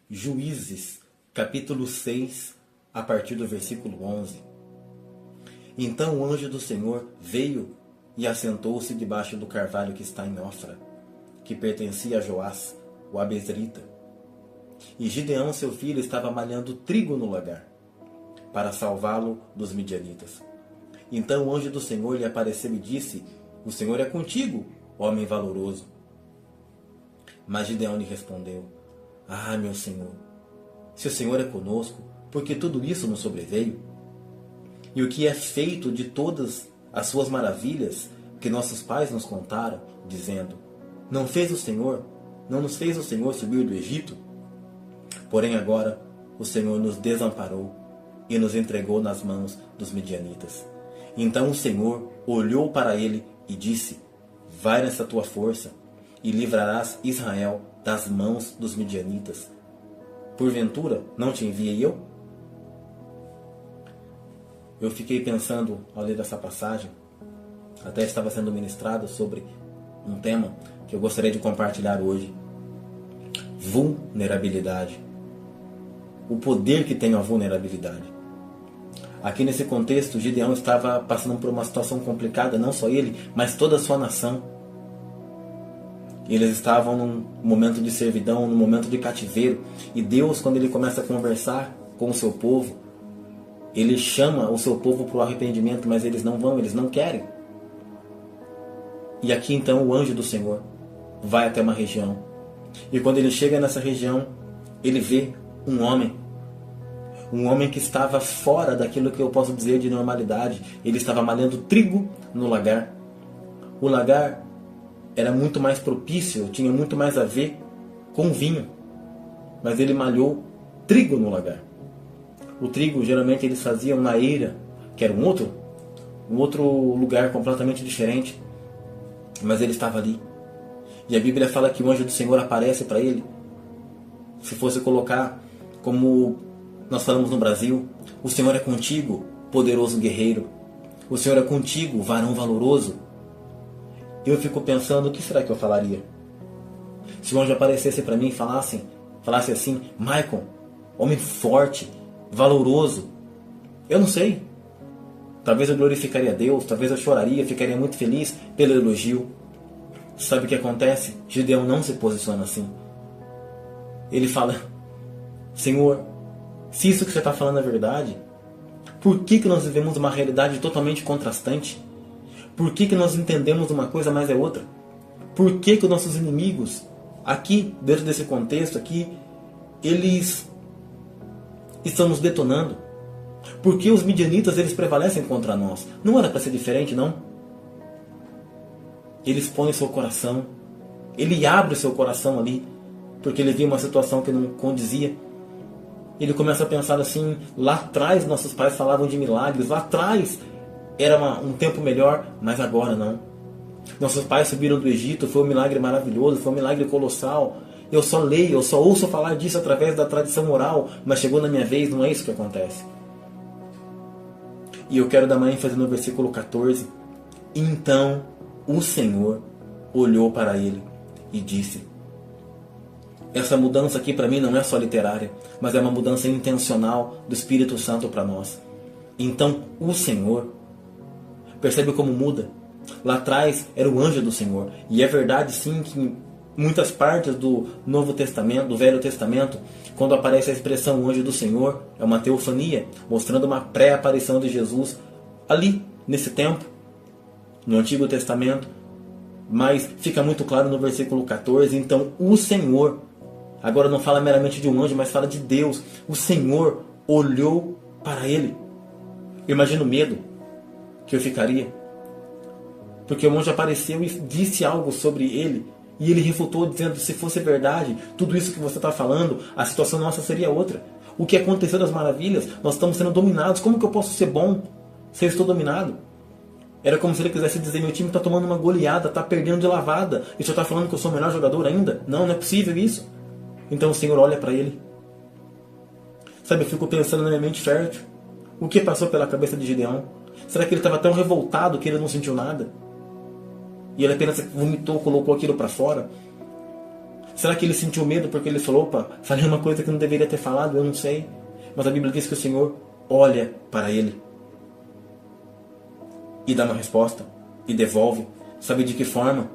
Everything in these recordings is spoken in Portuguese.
Juízes, capítulo 6, a partir do versículo 11. Então o anjo do Senhor veio e assentou-se debaixo do carvalho que está em Ofra, que pertencia a Joás, o abezrita. E Gideão, seu filho, estava malhando trigo no lagar, para salvá-lo dos midianitas. Então o anjo do Senhor lhe apareceu e disse: O Senhor é contigo, homem valoroso. Mas Gideão lhe respondeu: Ah, meu Senhor, se o Senhor é conosco, por que tudo isso nos sobreveio? E o que é feito de todas as suas maravilhas que nossos pais nos contaram, dizendo: Não nos fez o Senhor subir do Egito? Porém agora o Senhor nos desamparou e nos entregou nas mãos dos midianitas. Então o Senhor olhou para ele e disse: Vai nessa tua força e livrarás Israel das mãos dos midianitas. Porventura não te enviei eu? Eu fiquei pensando ao ler essa passagem, até estava sendo ministrado sobre um tema que eu gostaria de compartilhar hoje: vulnerabilidade. O poder que tem a vulnerabilidade. Aqui nesse contexto, Gideão estava passando por uma situação complicada, não só ele, mas toda a sua nação. Eles estavam num momento de servidão, num momento de cativeiro. E Deus, quando Ele começa a conversar com o seu povo, Ele chama o seu povo para o arrependimento, mas eles não vão, eles não querem. E aqui então o anjo do Senhor vai até uma região. E quando ele chega nessa região, ele vê um homem que estava fora daquilo que eu posso dizer de normalidade. Ele estava malhando trigo no lagar. O lagar era muito mais propício, tinha muito mais a ver com vinho. Mas ele malhou trigo no lagar. O trigo, geralmente, eles faziam na eira, que era um outro lugar completamente diferente. Mas ele estava ali. E a Bíblia fala que o anjo do Senhor aparece para ele. Se fosse colocar como nós falamos no Brasil: O Senhor é contigo, poderoso guerreiro. O Senhor é contigo, varão valoroso. Eu fico pensando, o que será que eu falaria? Se o anjo aparecesse para mim e falasse assim: Michael, homem forte, valoroso. Eu não sei. Talvez eu glorificaria a Deus, talvez eu choraria, ficaria muito feliz pelo elogio. Sabe o que acontece? Gideão não se posiciona assim. Ele fala: Senhor, se isso que você está falando é verdade, por que nós vivemos uma realidade totalmente contrastante? Por que nós entendemos uma coisa, mas é outra? Por que os nossos inimigos, aqui, dentro desse contexto aqui, eles estão nos detonando? Por que os midianitas, eles prevalecem contra nós? Não era para ser diferente, não? Ele expõe o seu coração. Ele abre o seu coração ali, porque ele viu uma situação que não condizia. Ele começa a pensar assim: lá atrás nossos pais falavam de milagres, lá atrás era um tempo melhor, mas agora não. Nossos pais subiram do Egito, foi um milagre maravilhoso, foi um milagre colossal. Eu só leio, eu só ouço falar disso através da tradição oral, mas chegou na minha vez, não é isso que acontece. E eu quero dar uma ênfase no versículo 14. Então o Senhor olhou para ele e disse. Essa mudança aqui para mim não é só literária, mas é uma mudança intencional do Espírito Santo para nós. Então o Senhor, percebe como muda? Lá atrás era o anjo do Senhor. E é verdade sim que em muitas partes do Novo Testamento, do Velho Testamento, quando aparece a expressão anjo do Senhor, é uma teofania, mostrando uma pré-aparição de Jesus ali, nesse tempo, no Antigo Testamento. Mas fica muito claro no versículo 14, então o Senhor, agora não fala meramente de um anjo, mas fala de Deus. O Senhor olhou para ele. Eu imagino o medo que eu ficaria. Porque o anjo apareceu e disse algo sobre ele. E ele refutou dizendo: se fosse verdade, tudo isso que você está falando, a situação nossa seria outra. O que aconteceu das maravilhas, nós estamos sendo dominados. Como que eu posso ser bom se eu estou dominado? Era como se ele quisesse dizer: meu time está tomando uma goleada, está perdendo de lavada. E você está falando que eu sou o melhor jogador ainda? Não, não é possível isso. Então o Senhor olha para ele. Sabe, eu fico pensando na minha mente fértil. O que passou pela cabeça de Gideão? Será que ele estava tão revoltado que ele não sentiu nada? E ele apenas vomitou, colocou aquilo para fora? Será que ele sentiu medo porque ele falou, opa, falei uma coisa que não deveria ter falado? Eu não sei. Mas a Bíblia diz que o Senhor olha para ele e dá uma resposta e devolve. Sabe de que forma?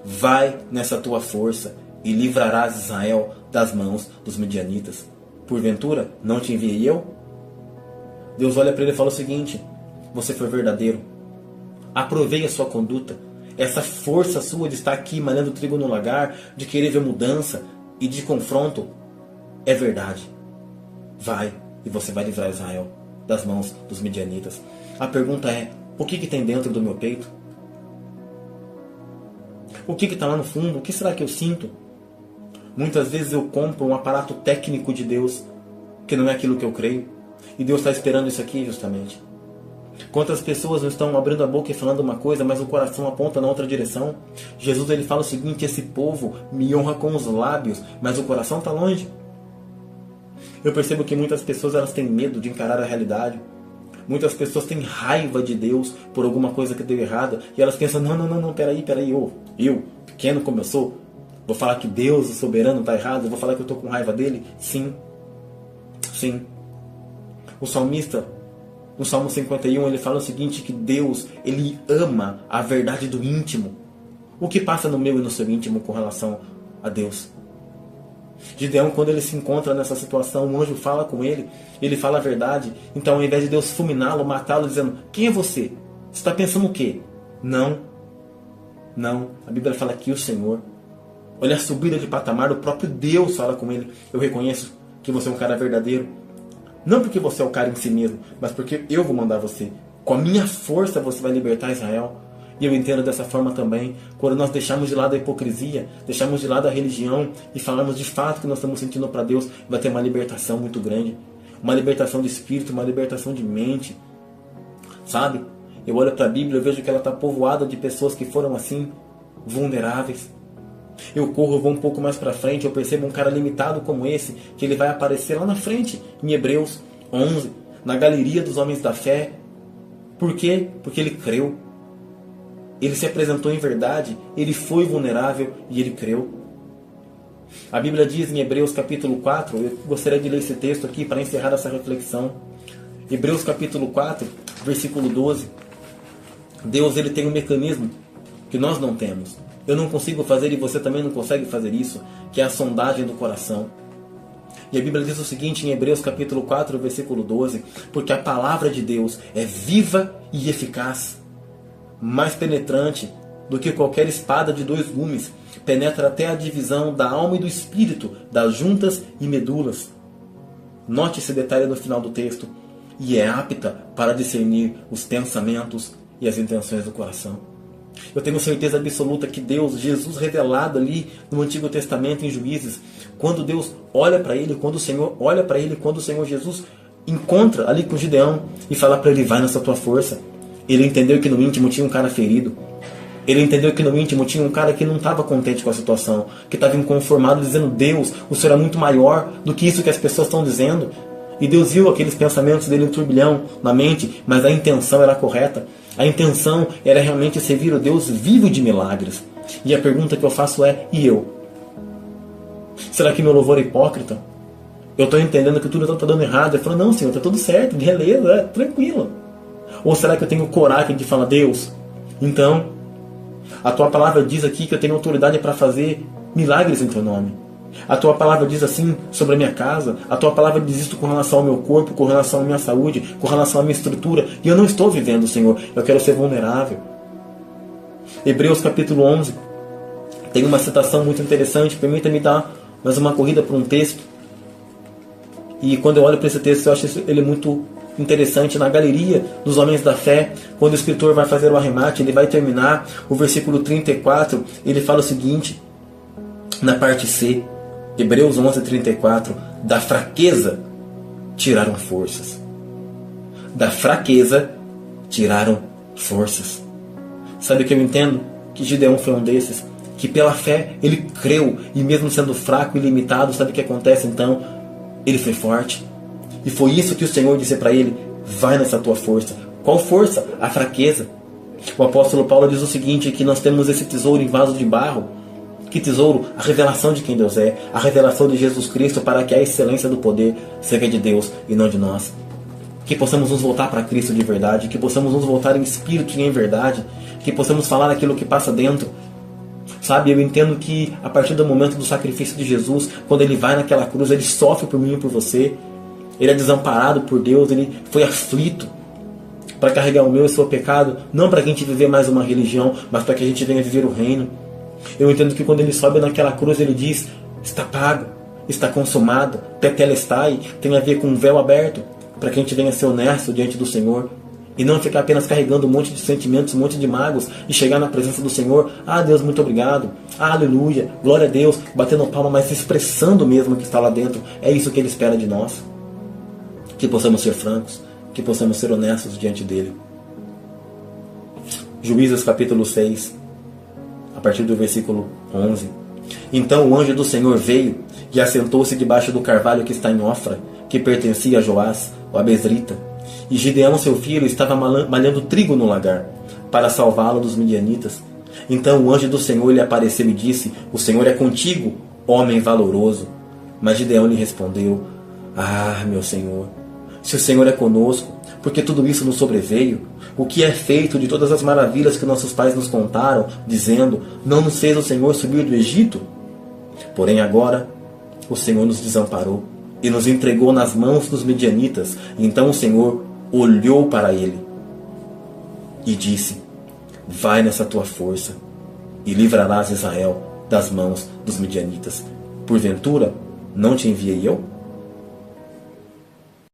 Vai nessa tua força e livrarás Israel das mãos dos midianitas. Porventura, não te enviei eu? Deus olha para ele e fala o seguinte: você foi verdadeiro. Aprovei a sua conduta. Essa força sua de estar aqui malhando trigo no lagar, de querer ver mudança e de confronto, é verdade. Vai e você vai livrar Israel das mãos dos midianitas. A pergunta é: o que tem dentro do meu peito? O que está lá no fundo? O que será que eu sinto? Muitas vezes eu compro um aparato técnico de Deus que não é aquilo que eu creio. E Deus está esperando isso aqui justamente. Quantas pessoas não estão abrindo a boca e falando uma coisa, mas o coração aponta na outra direção? Jesus ele fala o seguinte: esse povo me honra com os lábios, mas o coração está longe. Eu percebo que muitas pessoas elas têm medo de encarar a realidade. Muitas pessoas têm raiva de Deus por alguma coisa que deu errada. E elas pensam, não, peraí, eu, pequeno como eu sou, vou falar que Deus, o soberano, está errado? Eu vou falar que eu estou com raiva dele? Sim. O salmista, no Salmo 51, ele fala o seguinte, que Deus, ele ama a verdade do íntimo. O que passa no meu e no seu íntimo com relação a Deus? Gideão, quando ele se encontra nessa situação, um anjo fala com ele, ele fala a verdade. Então, ao invés de Deus fulminá-lo, matá-lo, dizendo, quem é você? Você está pensando o quê? Não. A Bíblia fala que o Senhor, olha a subida de patamar, o próprio Deus fala com ele. Eu reconheço que você é um cara verdadeiro. Não porque você é o cara em si mesmo, mas porque eu vou mandar você. Com a minha força você vai libertar Israel. E eu entendo dessa forma também, quando nós deixamos de lado a hipocrisia, deixamos de lado a religião e falamos de fato que nós estamos sentindo para Deus, vai ter uma libertação muito grande. Uma libertação de espírito, uma libertação de mente. Sabe? Eu olho para a Bíblia, eu vejo que ela está povoada de pessoas que foram assim, vulneráveis. Eu vou um pouco mais para frente, eu percebo um cara limitado como esse, que ele vai aparecer lá na frente, em Hebreus 11, na galeria dos homens da fé. Por quê? Porque ele creu. Ele se apresentou em verdade, ele foi vulnerável e ele creu. A Bíblia diz em Hebreus capítulo 4, eu gostaria de ler esse texto aqui para encerrar essa reflexão. Hebreus capítulo 4, versículo 12. Deus ele tem um mecanismo que nós não temos. Eu não consigo fazer e você também não consegue fazer isso, que é a sondagem do coração. E a Bíblia diz o seguinte em Hebreus capítulo 4, versículo 12, porque a palavra de Deus é viva e eficaz, mais penetrante do que qualquer espada de 2 gumes, penetra até a divisão da alma e do espírito, das juntas e medulas. Note esse detalhe no final do texto. E é apta para discernir os pensamentos e as intenções do coração. Eu tenho certeza absoluta que Deus, Jesus revelado ali no Antigo Testamento em Juízes, quando Deus olha para ele, quando o Senhor olha para ele, quando o Senhor Jesus encontra ali com Gideão e fala para ele, vai nessa tua força. Ele entendeu que no íntimo tinha um cara ferido. Ele entendeu que no íntimo tinha um cara que não estava contente com a situação, que estava inconformado, dizendo, Deus, o Senhor é muito maior do que isso que as pessoas estão dizendo. E Deus viu aqueles pensamentos dele em turbilhão na mente, mas a intenção era correta. A intenção era realmente servir o Deus vivo de milagres. E a pergunta que eu faço é, e eu? Será que meu louvor é hipócrita? Eu estou entendendo que tudo está dando errado. Eu falo, não, Senhor, está tudo certo, beleza, tranquilo. Ou será que eu tenho coragem de falar, Deus, então, a tua palavra diz aqui que eu tenho autoridade para fazer milagres em teu nome. A tua palavra diz assim sobre a minha casa. A tua palavra diz isso com relação ao meu corpo, com relação à minha saúde, com relação à minha estrutura. E eu não estou vivendo, Senhor. Eu quero ser vulnerável. Hebreus capítulo 11 tem uma citação muito interessante. Permita-me dar mais uma corrida por um texto. E quando eu olho para esse texto, eu acho ele muito interessante. Na galeria dos homens da fé, quando o escritor vai fazer o arremate, ele vai terminar o versículo 34. Ele fala o seguinte, na parte C, Hebreus 11:34, da fraqueza tiraram forças. Da fraqueza tiraram forças. Sabe o que eu entendo? Que Gideão foi um desses, que pela fé ele creu, e mesmo sendo fraco e limitado, sabe o que acontece então? Ele foi forte. E foi isso que o Senhor disse para ele, vai nessa tua força. Qual força? A fraqueza. O apóstolo Paulo diz o seguinte, que nós temos esse tesouro em vaso de barro, Que tesouro? A revelação de quem Deus é, a revelação de Jesus Cristo, para que a excelência do poder seja de Deus e não de nós. Que possamos nos voltar para Cristo de verdade, que possamos nos voltar em espírito e em verdade, que possamos falar aquilo que passa dentro. Sabe, eu entendo que a partir do momento do sacrifício de Jesus, quando Ele vai naquela cruz, Ele sofre por mim e por você. Ele é desamparado por Deus, Ele foi aflito para carregar o meu e o seu pecado, não para que a gente viver mais uma religião, mas para que a gente venha viver o reino. Eu entendo que quando Ele sobe naquela cruz, Ele diz: está pago, está consumado, tetelestai, tem a ver com um véu aberto, para que a gente venha ser honesto diante do Senhor. E não ficar apenas carregando um monte de sentimentos, um monte de mágoas, e chegar na presença do Senhor: ah, Deus, muito obrigado, ah, aleluia, glória a Deus, batendo palma, mas expressando mesmo o que está lá dentro. É isso que Ele espera de nós. Que possamos ser francos, que possamos ser honestos diante dEle. Juízes capítulo 6, a partir do versículo 11. Então o anjo do Senhor veio e assentou-se debaixo do carvalho que está em Ofra, que pertencia a Joás, o abesrita. E Gideão, seu filho, estava malhando trigo no lagar, para salvá-lo dos midianitas. Então o anjo do Senhor lhe apareceu e disse: o Senhor é contigo, homem valoroso. Mas Gideão lhe respondeu: ah, meu Senhor, se o Senhor é conosco, porque tudo isso nos sobreveio? O que é feito de todas as maravilhas que nossos pais nos contaram, dizendo: não nos fez o Senhor subir do Egito? Porém agora o Senhor nos desamparou e nos entregou nas mãos dos midianitas. Então o Senhor olhou para ele e disse: vai nessa tua força e livrarás Israel das mãos dos midianitas. Porventura não te enviei eu?